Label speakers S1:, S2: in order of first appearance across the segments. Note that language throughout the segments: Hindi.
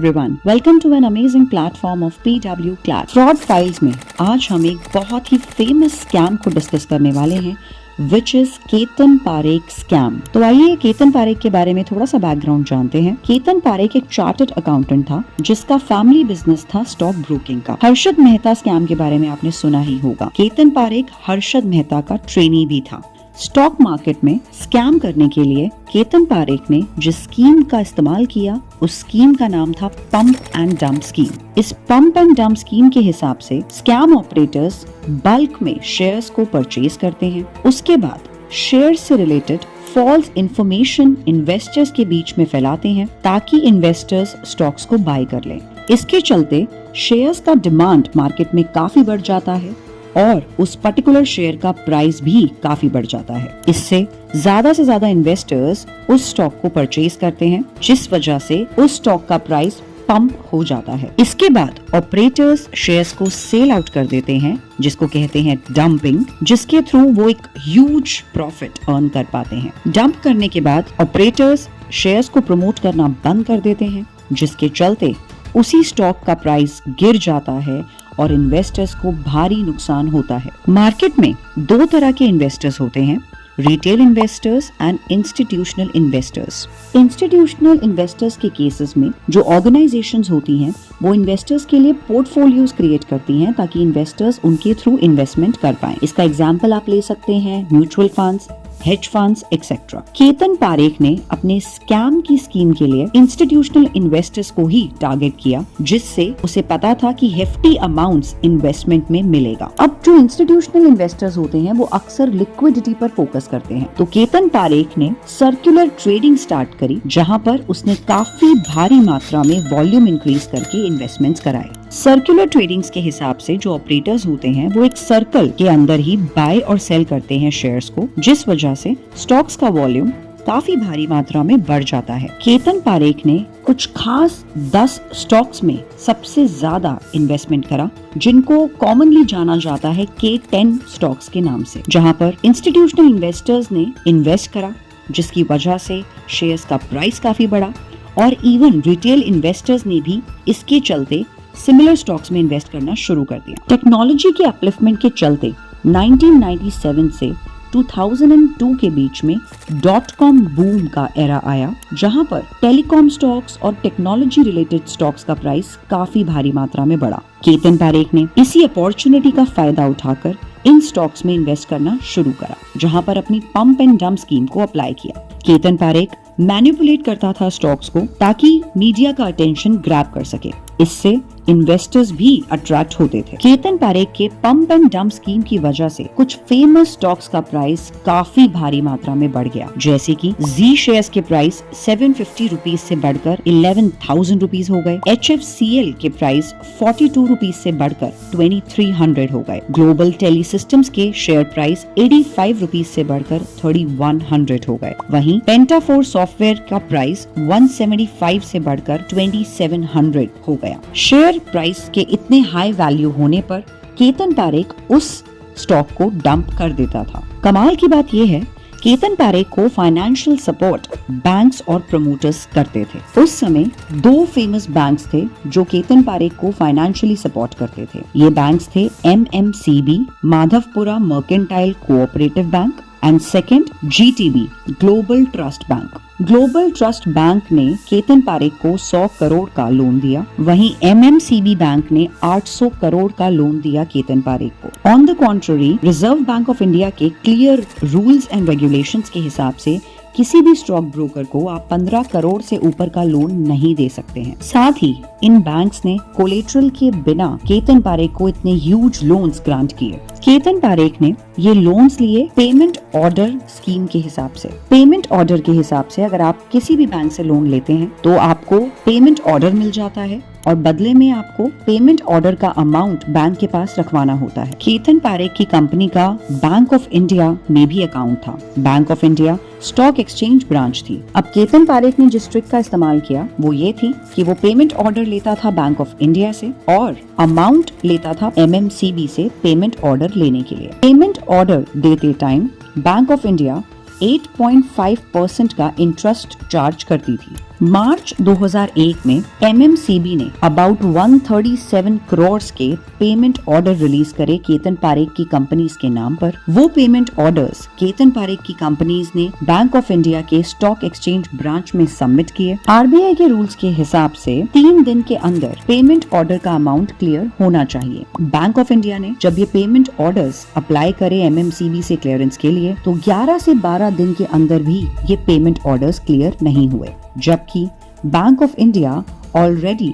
S1: everyone, welcome to an amazing platform of PW Class. Fraud Files में आज हम एक बहुत ही फेमस स्कैम को डिस्कस करने वाले हैं which is Ketan Parekh scam. तो आइए केतन पारेख के बारे में थोड़ा सा बैकग्राउंड जानते हैं। केतन पारेख एक चार्टर्ड अकाउंटेंट था जिसका फैमिली बिजनेस था स्टॉक ब्रोकिंग का। हर्षद मेहता स्कैम के बारे में आपने सुना ही होगा। केतन पारेख हर्षद मेहता का ट्रेनी भी था। स्टॉक मार्केट में स्कैम करने के लिए केतन पारेख ने जिस स्कीम का इस्तेमाल किया उस स्कीम का नाम था पंप एंड डंप स्कीम। इस पंप एंड डंप स्कीम के हिसाब से स्कैम ऑपरेटर्स बल्क में शेयर्स को परचेज करते हैं। उसके बाद शेयर से रिलेटेड फॉल्स इंफॉर्मेशन इन्वेस्टर्स के बीच में फैलाते हैं ताकि इन्वेस्टर्स स्टॉक्स को बाय कर लें। इसके चलते शेयर्स का डिमांड मार्केट में काफी बढ़ जाता है और उस पर्टिकुलर शेयर का प्राइस भी काफी बढ़ जाता है। इससे ज्यादा से ज्यादा इन्वेस्टर्स उस स्टॉक को परचेज करते हैं जिस वजह से उस स्टॉक का प्राइस पंप हो जाता है। इसके बाद ऑपरेटर्स शेयर्स को सेल आउट कर देते हैं जिसको कहते हैं डंपिंग, जिसके थ्रू वो एक ह्यूज प्रॉफिट अर्न कर पाते हैं। डंप करने के बाद ऑपरेटर्स शेयर्स को प्रमोट करना बंद कर देते हैं जिसके चलते उसी स्टॉक का प्राइस गिर जाता है और इन्वेस्टर्स को भारी नुकसान होता है। मार्केट में दो तरह के इन्वेस्टर्स होते हैं, retail investors and institutional investors. Institutional investors के केसेस में जो ऑर्गेनाइजेशंस होती हैं वो इन्वेस्टर्स के लिए पोर्टफोलियोज क्रिएट करती हैं ताकि इन्वेस्टर्स उनके थ्रू इन्वेस्टमेंट कर पाएं। इसका एग्जांपल आप ले सकते हैं mutual funds, hedge funds etcetera. Ketan Parekh ने अपने स्कैम की स्कीम के लिए इंस्टीट्यूशनल इन्वेस्टर्स को ही टारगेट किया जिससे उसे पता था कि हेफ्टी अमाउंट्स इन्वेस्टमेंट में मिलेगा। अब जो इंस्टीट्यूशनल इन्वेस्टर्स होते हैं वो अक्सर लिक्विडिटी पर फोकस करते हैं। तो केतन पारेख ने सर्कुलर ट्रेडिंग स्टार्ट करी जहां पर उसने काफी भारी मात्रा में वॉल्यूम इंक्रीज करके इन्वेस्टमेंट्स कराए। सर्कुलर ट्रेडिंग्स के हिसाब से जो ऑपरेटर्स होते हैं वो एक सर्कल के अंदर ही बाय और सेल करते हैं शेयर्स को, जिस वजह से स्टॉक्स का वॉल्यूम काफी भारी मात्रा में बढ़ जाता है। केतन पारेख ने कुछ खास 10 स्टॉक्स में सबसे ज्यादा इन्वेस्टमेंट करा जिनको कॉमनली जाना जाता है K10 स्टॉक्स के नाम से, जहां पर इंस्टीट्यूशनल इन्वेस्टर्स ने इन्वेस्ट करा जिसकी वजह से शेयर्स का प्राइस काफी बढ़ा और इवन रिटेल इन्वेस्टर्स ने भी इसके चलते सिमिलर स्टॉक्स में इन्वेस्ट करना शुरू कर दिया। टेक्नोलॉजी के अपलिफ्टमेंट के चलते 1997 से 2002 के बीच में .com बूम का एरा आया जहां पर टेलीकॉम स्टॉक्स और टेक्नोलॉजी रिलेटेड स्टॉक्स का प्राइस काफी भारी मात्रा में बढ़ा। केतन पारेख ने इसी अपॉर्चुनिटी का फायदा उठाकर इन स्टॉक्स में इन्वेस्ट करना शुरू करा जहां पर अपनी पंप एंड डंप स्कीम को अप्लाई किया। केतन पारेख मैनिपुलेट करता था स्टॉक्स को ताकि मीडिया का अटेंशन ग्रैब कर सके। इससे इन्वेस्टर्स भी अट्रैक्ट होते थे। केतन पारेख के पंप एंड डंप स्कीम की वजह से कुछ फेमस स्टॉक्स का प्राइस काफी भारी मात्रा में बढ़ गया, जैसे कि जी शेयर्स के प्राइस 750 रुपीज से बढ़कर 11,000 रुपीज हो गए। HFCL के प्राइस 42 रुपीज से बढ़कर 2300 हो गए। ग्लोबल टेली सिस्टम्स के शेयर प्राइस 85 रुपीज से बढ़कर 3100 हो गए। वहीं पेंटाफोर सॉफ्टवेयर का प्राइस 175 से बढ़कर 2700 हो गया। शेयर प्राइस के इतने हाई वैल्यू होने पर केतन पारेख उस स्टॉक को डंप कर देता था। कमाल की बात यह है केतन पारेख को फाइनेंशियल सपोर्ट बैंक्स और प्रमोटर्स करते थे। उस समय 2 फेमस बैंक्स थे जो केतन पारेख को फाइनेंशियली सपोर्ट करते थे। ये बैंक्स थे MMCB Madhavpura mercantile cooperative bank and second GTB global trust bank. Global trust bank ने केतन पारेख को 100 करोड़ का लोन दिया, वहीं MMCB बैंक ने 800 करोड़ का लोन दिया केतन पारेख को। On the contrary reserve bank of India के क्लियर रूल्स एंड रेगुलेशंस के हिसाब से किसी भी स्टॉक ब्रोकर को आप 15 करोड़ से ऊपर का लोन नहीं दे सकते हैं। साथ ही इन बैंक्स ने कोलेटरल के बिना केतन पारेख को इतने ह्यूज लोन्स ग्रांट किए। केतन पारेख ने ये लोन्स लिए पेमेंट ऑर्डर स्कीम के हिसाब से। पेमेंट ऑर्डर के हिसाब से अगर आप किसी भी बैंक से लोन लेते हैं तो आपको पेमेंट ऑर्डर मिल जाता है और बदले में आपको पेमेंट ऑर्डर का अमाउंट बैंक के पास रखवाना होता है। केतन पारेख की कंपनी का बैंक ऑफ इंडिया में भी अकाउंट था। Bank of India stock exchange branch थी। अब केतन पारेख ने जिस ट्रिक का इस्तेमाल किया वो ये थी कि वो पेमेंट ऑर्डर लेता था बैंक ऑफ इंडिया से और अमाउंट लेता था MMCB से पेमेंट ऑर्डर लेने के लिए। पेमेंट ऑर्डर देते टाइम बैंक ऑफ इंडिया 8.5% का इंटरेस्ट चार्ज करती थी, मार्च 2001 में MMCB ने अबाउट 137 करोड़ के पेमेंट ऑर्डर रिलीज करे केतन पारेख की कंपनीज के नाम पर। वो पेमेंट ऑर्डर्स केतन पारेख की कंपनीज ने बैंक ऑफ इंडिया के स्टॉक एक्सचेंज ब्रांच में सबमिट किए। RBI के रूल्स के हिसाब से 3 दिन के अंदर पेमेंट ऑर्डर का अमाउंट क्लियर होना चाहिए। बैंक ऑफ इंडिया ने जब ये पेमेंट ऑर्डर्स अप्लाई करे MMCB से क्लियरेंस के लिए तो 11 से 12 दिन के अंदर भी ये पेमेंट ऑर्डर्स क्लियर नहीं हुए, जबकि बैंक ऑफ इंडिया ऑलरेडी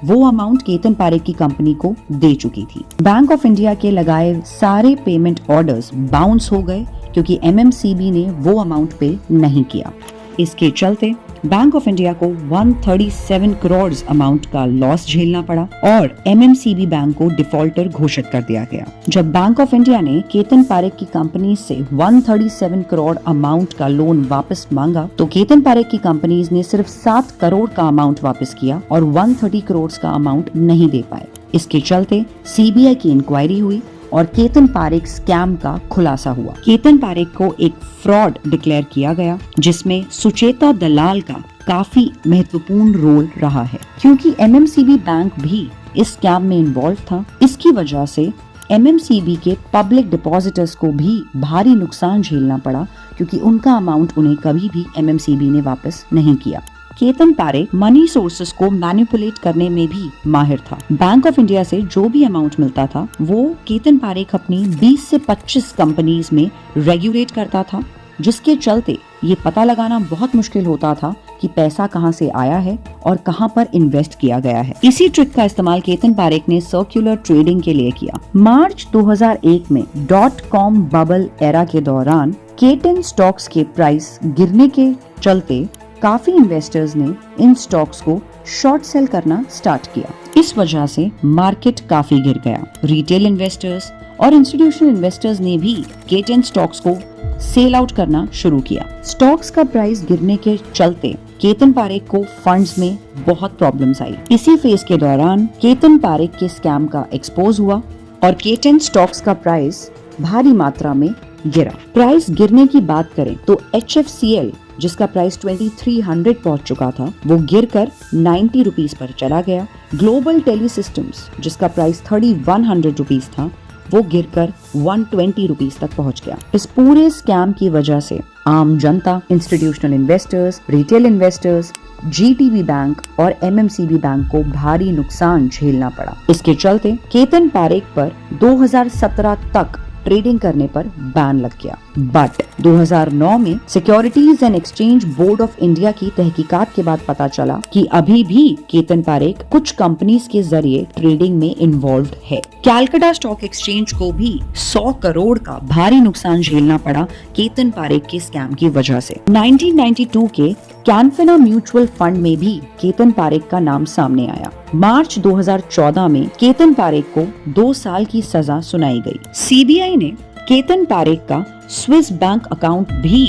S1: वो अमाउंट केतन पारेख की कंपनी को दे चुकी थी। बैंक ऑफ इंडिया के लगाए सारे पेमेंट ऑर्डर्स बाउंस हो गए क्योंकि MMCB ने वो अमाउंट पे नहीं किया। इसके चलते बैंक ऑफ इंडिया को 137 करोड़ अमाउंट का लॉस झेलना पड़ा और MMCB बैंक को डिफॉल्टर घोषित कर दिया गया। जब बैंक ऑफ इंडिया ने केतन पारेख की कंपनी से 137 करोड़ अमाउंट का लोन वापस मांगा तो केतन पारेख की कंपनीज ने सिर्फ 7 करोड़ का अमाउंट वापस किया और 130 करोड़ का अमाउंट नहीं दे पाए। इसके चलते CBI की इंक्वायरी हुई और केतन पारेख स्कैम का खुलासा हुआ। केतन पारेख को एक फ्रॉड डिक्लेयर किया गया जिसमें सुचेता दलाल का काफी महत्वपूर्ण रोल रहा है। क्योंकि MMCB बैंक भी इस स्कैम में इन्वॉल्व था, इसकी वजह से MMCB के पब्लिक डिपॉजिटर्स को भी भारी नुकसान झेलना पड़ा क्योंकि उनका अमाउंट उन्हें कभी भी MMCB ने वापस नहीं किया। केतन पारेख मनी सोर्सेस को मैनिपुलेट करने में भी माहिर था। बैंक ऑफ इंडिया से जो भी अमाउंट मिलता था वो केतन पारेख अपनी 20 से 25 कंपनीज में रेगुलेट करता था, जिसके चलते ये पता लगाना बहुत मुश्किल होता था कि पैसा कहां से आया है और कहां पर इन्वेस्ट किया गया है। इसी ट्रिक का इस्तेमाल केतन पारेख ने सर्कुलर ट्रेडिंग के लिए किया। मार्च 2001 में .com बबल एरा के दौरान केतन स्टॉक्स के प्राइस गिरने के चलते काफी इन्वेस्टर्स ने इन स्टॉक्स को शॉर्ट सेल करना स्टार्ट किया। इस वजह से मार्केट काफी गिर गया। रिटेल इन्वेस्टर्स और इंस्टीट्यूशनल इन्वेस्टर्स ने भी केतन स्टॉक्स को सेल आउट करना शुरू किया। स्टॉक्स का प्राइस गिरने के चलते केतन पारेख को फंड्स में बहुत प्रॉब्लम्स आई। इसी फेज के दौरान केतन पारेख के स्कैम का एक्सपोज हुआ और केतन स्टॉक्स का प्राइस भारी मात्रा में गिरा। प्राइस गिरने की बात करें तो HFCL जिसका प्राइस 2300 पहुंच चुका था वो गिरकर 90 रुपीस पर चला गया। ग्लोबल टेली सिस्टम्स जिसका प्राइस 3100 रुपीस था वो गिरकर 120 रुपीस तक पहुंच गया। इस पूरे स्कैम की वजह से आम जनता, institutional investors, retail investors, GTB bank और MMCB बैंक को भारी नुकसान झेलना पड़ा। इसके चलते केतन पारेख पर 2017 तक ट्रेडिंग करने पर बैन लग गया। बट 2009 में securities and exchange board of India की तहकीकात के बाद पता चला कि अभी भी केतन पारेख कुछ कंपनीज के जरिए ट्रेडिंग में इन्वॉल्व्ड है। कैलकाटा स्टॉक एक्सचेंज को भी 100 करोड़ का भारी नुकसान झेलना पड़ा केतन पारेख के स्कैम की वजह से। 1992 के कैनफिना म्यूचुअल फंड में भी केतन पारेख का नाम सामने आया। मार्च 2014 में केतन पारेख को 2 साल की सजा सुनाई गई। CBI ने केतन पारेख का स्विस बैंक अकाउंट भी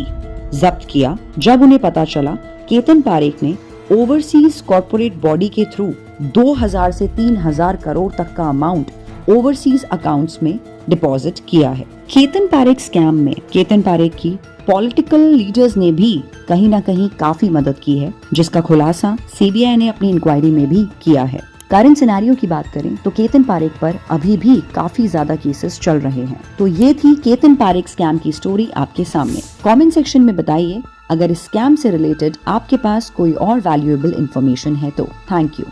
S1: जब्त किया जब उन्हें पता चला केतन पारेख ने ओवरसीज कॉर्पोरेट बॉडी के थ्रू 2000 से 3000 करोड़ तक का अमाउंट ओवरसीज अकाउंट्स में डिपॉजिट किया है। केतन पारेख स्कैम में केतन पारेख की पॉलिटिकल लीडर्स ने भी कहीं ना कहीं काफी मदद की है, जिसका खुलासा CBI ने अपनी इंक्वायरी में भी किया है। करंट सिनेरियो की बात करें तो केतन पारेख पर अभी भी काफी ज्यादा केसेस चल रहे हैं। तो ये थी केतन पारेख स्कैम की स्टोरी आपके सामने। कमेंट सेक्शन में बताइए अगर इस स्कैम से रिलेटेड आपके पास कोई और वैल्यूएबल इंफॉर्मेशन है तो। Thank you.